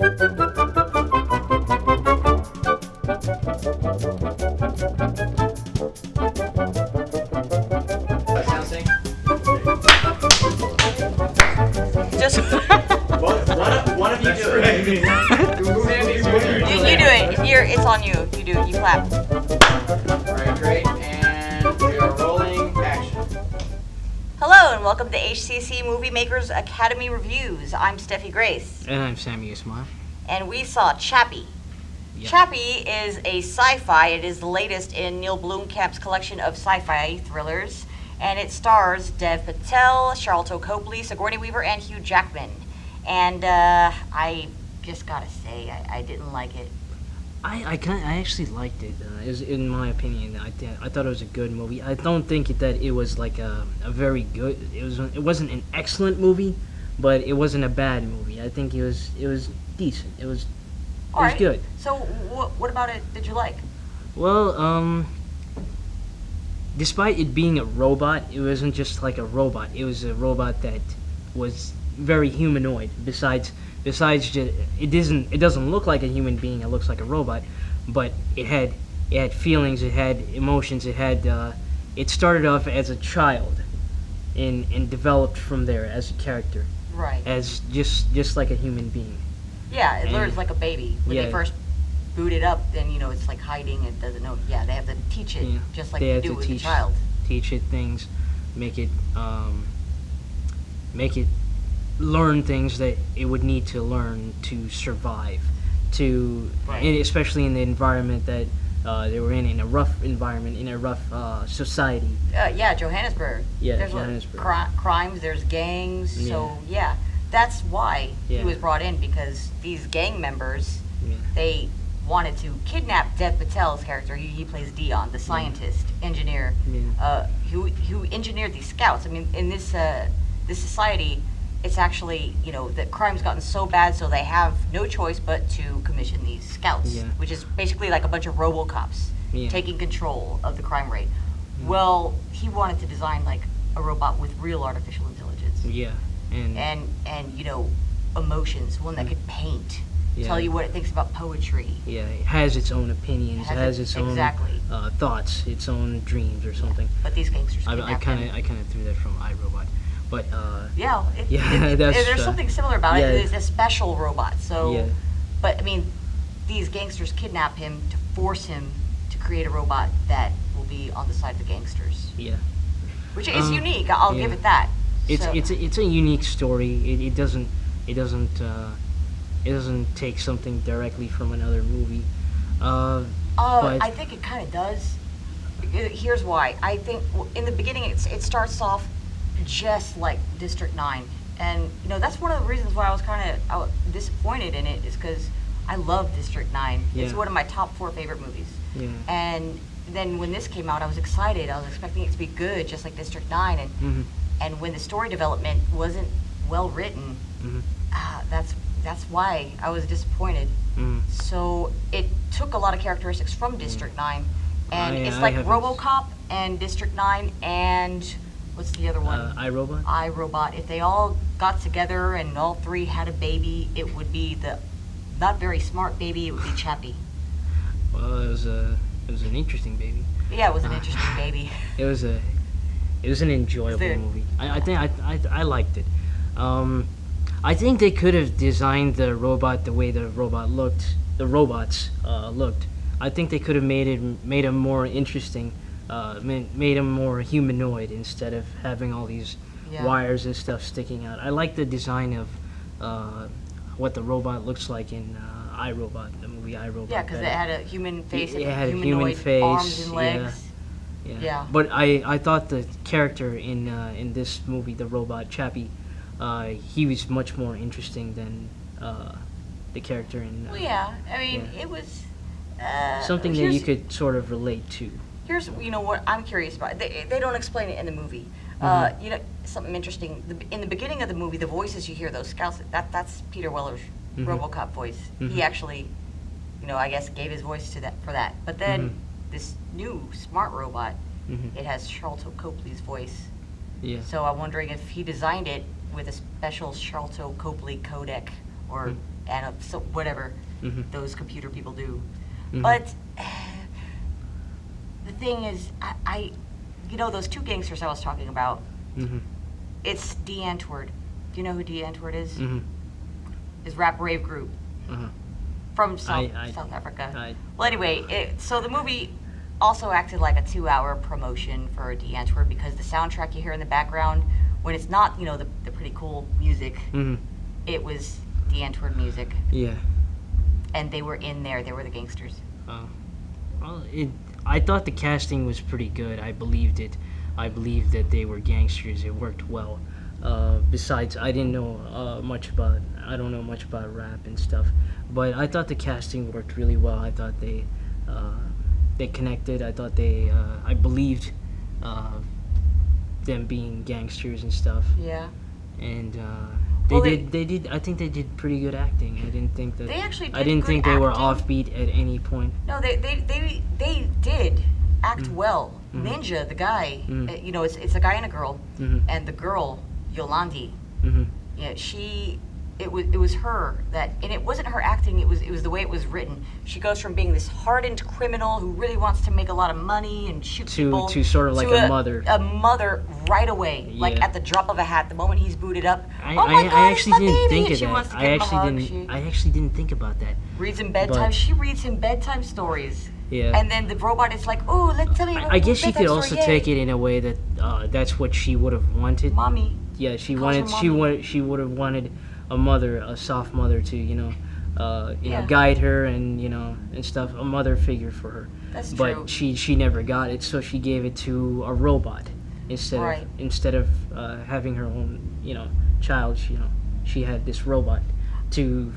Sound sync? Just One of you do it. you do it. It's on you. You do it. You clap. Alright, great. And we are rolling action. Hello and welcome to HCC MovieMakers Academy Reviews. I'm Steffi Grace. And I'm Sami, Ismail. And we saw Chappie. Yeah. Chappie is a sci-fi. It is the latest in Neil Blomkamp's collection of sci-fi thrillers. And it stars Dev Patel, Charlton Copley, Sigourney Weaver, and Hugh Jackman. And I just gotta say, I didn't like it. I actually liked it. In my opinion, I thought it was a good movie. I don't think that it was like a very good. It wasn't an excellent movie, but it wasn't a bad movie. I think it was decent. It was good. So what about it did you like? Well, despite it being a robot, it wasn't just like a robot. It was a robot that was very humanoid. Besides, just, it doesn't look like a human being. It looks like a robot, but it had feelings. It had emotions. It started off as a child, and developed from there as a character. Right. As just like a human being. Yeah, it learns like a baby. When they first boot it up, then it's like hiding. It doesn't know. Yeah, they have to teach it just like they do with a child. Teach it things, make it learn things that it would need to learn to survive, and especially in the environment that they were in a rough environment, in a rough society. Johannesburg. Yeah, there's Johannesburg. Crimes, there's gangs. Yeah. So that's why he was brought in, because these gang members, they wanted to kidnap Dev Patel's character. He plays Dion, the scientist, engineer, who engineered these scouts. I mean, in this society, it's actually, the crime's gotten so bad, so they have no choice but to commission these scouts, which is basically like a bunch of RoboCops taking control of the crime rate. Well, he wanted to design like a robot with real artificial intelligence. Yeah, and emotions, one that could paint, tell you what it thinks about poetry. Yeah, it has its own opinions, has its own thoughts, its own dreams or something. But these gangsters I kind of threw that from iRobot. But there's something similar about it. It's a special robot. So, but I mean, these gangsters kidnap him to force him to create a robot that will be on the side of the gangsters. Yeah, which is unique. I'll give it that. It's a unique story. It doesn't take something directly from another movie. But I think it kind of does. Here's why. I think in the beginning it starts off just like District 9, and that's one of the reasons why I was kind of disappointed in it, is because I love District 9. It's one of my top 4 favorite movies. And then when this came out, I was excited. I was expecting it to be good, just like District 9, and when the story development wasn't well written, that's why I was disappointed. So it took a lot of characteristics from District 9, and it's like RoboCop and District 9 and what's the other one? iRobot? iRobot. If they all got together and all 3 had a baby, it would be the not very smart baby. It would be Chappie. Well, it was an interesting baby. Yeah, it was an interesting baby. It was an enjoyable movie. I think I liked it. I think they could have designed the robot the way the robots looked. I think they could have made him more interesting. Made him more humanoid instead of having all these wires and stuff sticking out. I like the design of what the robot looks like in iRobot, the movie iRobot. Yeah, because it had a human face and had humanoid a human face, arms and legs. Yeah. But I thought the character in this movie, the robot Chappie, he was much more interesting than the character in. It was something that you could sort of relate to. Here's what I'm curious about. They don't explain it in the movie. Something interesting. In the beginning of the movie, the voices you hear, those scouts, that's Peter Weller's RoboCop voice. He actually, I guess gave his voice to that for that. But then this new smart robot, it has Charlton Copley's voice. Yeah. So I'm wondering if he designed it with a special Charlton Copley codec or and so whatever Mhm. those computer people do. Mhm. But the thing is, I you know, those two gangsters I was talking about, Mhm. it's D. Antwoord. Do you know who D. Antwoord is? Mhm. His rap rave group Uh-huh. from South Africa. Well, anyway, so the movie also acted like a 2-hour promotion for D. Antwoord because the soundtrack you hear in the background, when it's not, you know, the pretty cool music, Mhm. it was D. Antwoord music. Yeah. And they were in there. They were the gangsters. Well, I thought the casting was pretty good. I believed it. I believed that they were gangsters. It worked well. Besides, I don't know much about rap and stuff, but I thought the casting worked really well. I thought they connected. I thought I believed them being gangsters and stuff. Yeah. And Well, they did. I think they did pretty good acting. I didn't think that. They actually did I didn't good think they were acting. offbeat at any point. No, they did act well. Mhm. Ninja, the guy, Mhm. you know, it's a guy and a girl, Mhm. and the girl, Yolandi, Mhm. yeah, it was her that, and it wasn't her acting. It was the way it was written. She goes from being this hardened criminal who really wants to make a lot of money and shoot people To sort of like a mother. A mother right away, like Yeah. at the drop of a hat. The moment he's booted up, I oh my God, actually it's my didn't baby! think And of she that. wants to I give him a actually hug. didn't. I actually didn't think about that. Reads him bedtime. But- She reads him bedtime stories. Yeah. And then the robot is like, "Oh, let's tell me." I guess you could also take it. it in a way that that's what she would have wanted. Mommy. Yeah, she Calls her wanted. mommy. She would have wanted a mother, a soft mother, to Yeah. guide her and and stuff. A mother figure for her. That's But true. she never got it, so she gave it to a robot Right. instead of having her own child. She had this robot to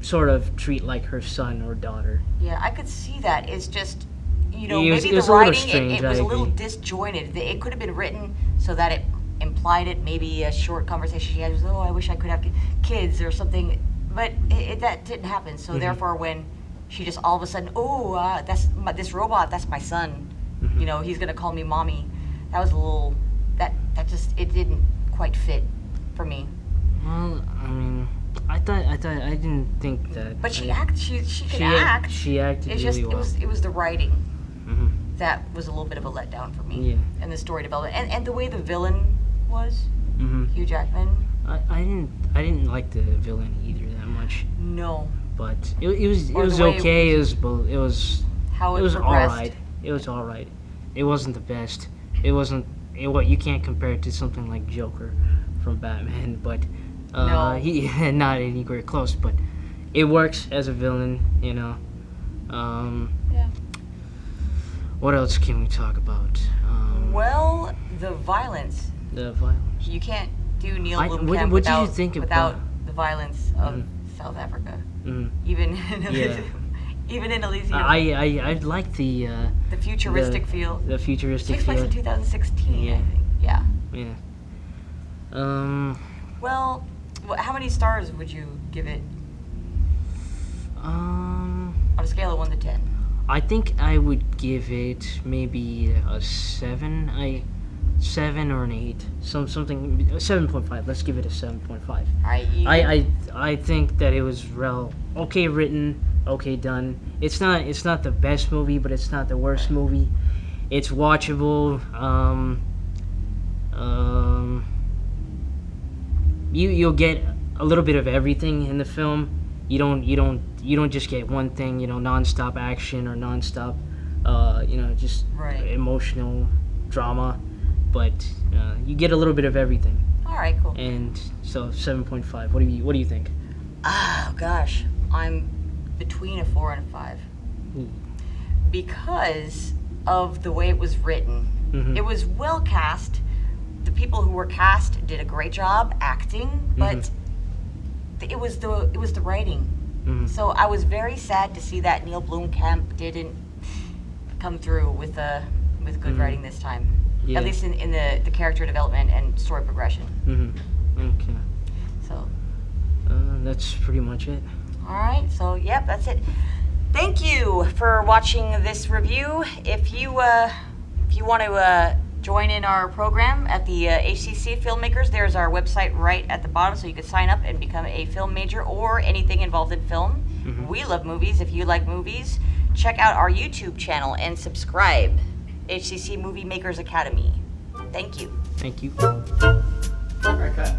sort of treat like her son or daughter. Yeah, I could see that. It's just, It was- maybe it the was a little writing, strange, it was I a little agree. disjointed. It could have been written so that it implied it. Maybe a short conversation she had was, "Oh, I wish I could have kids" or something. But that didn't happen. So therefore, when she just all of a sudden, "Oh, this robot, that's my son. Mhm. He's gonna call me mommy." That was a little. That just it didn't quite fit for me. Well, I mean, I didn't think that. But she I- acted. She can she act. She acted It's really just well. it was the writing Mhm. that was a little bit of a letdown for me. Yeah. And the story development and the way the villain was, Mhm. Hugh Jackman. I didn't like the villain either that much, No, but it was Or the way it okay. It was how it it was all progressed. right. It was all right. It wasn't the best. It wasn't. What you can't compare it to something like Joker from Batman, but No. he not anywhere close. But it works as a villain. Yeah. What else can we talk about? Well, the violence. The violence. You can't do Neil What Blomkamp did you without think without about- the violence of Mhm. South Africa. Mm. Even Yeah. even in Elysium, I like the futuristic feel. the futuristic Takes place feel. in 2016, Yeah. I think. Yeah. Yeah. Well, how many stars would you give it on a scale of 1 to 10? I think I would give it maybe a 7. 7 or an 8. Something 7.5. Let's give it a 7.5. All right. I think that it was okay written, okay done. It's not the best movie, but it's not the worst movie. It's watchable. You'll get a little bit of everything in the film. You don't just get one thing, nonstop action or nonstop, just Right. emotional drama, but you get a little bit of everything. All right, cool. And so 7.5. What do you think? Oh gosh, I'm between a 4 and a 5 Ooh. because of the way it was written. Mhm. It was well cast. The people who were cast did a great job acting, but it was the writing. Mhm. So I was very sad to see that Neil Blomkamp didn't come through with good writing this time. Yeah. At least in the character development and story progression. Okay. So, That's pretty much it. all right. So, yep, that's it. Thank you for watching this review. If you want to join in our program at the HCC Filmmakers. There's our website right at the bottom, so you can sign up and become a film major or anything involved in film. We love movies. If you like movies, check out our YouTube channel and subscribe. HCC MovieMakers Academy. Thank you. Thank you. All right, cut.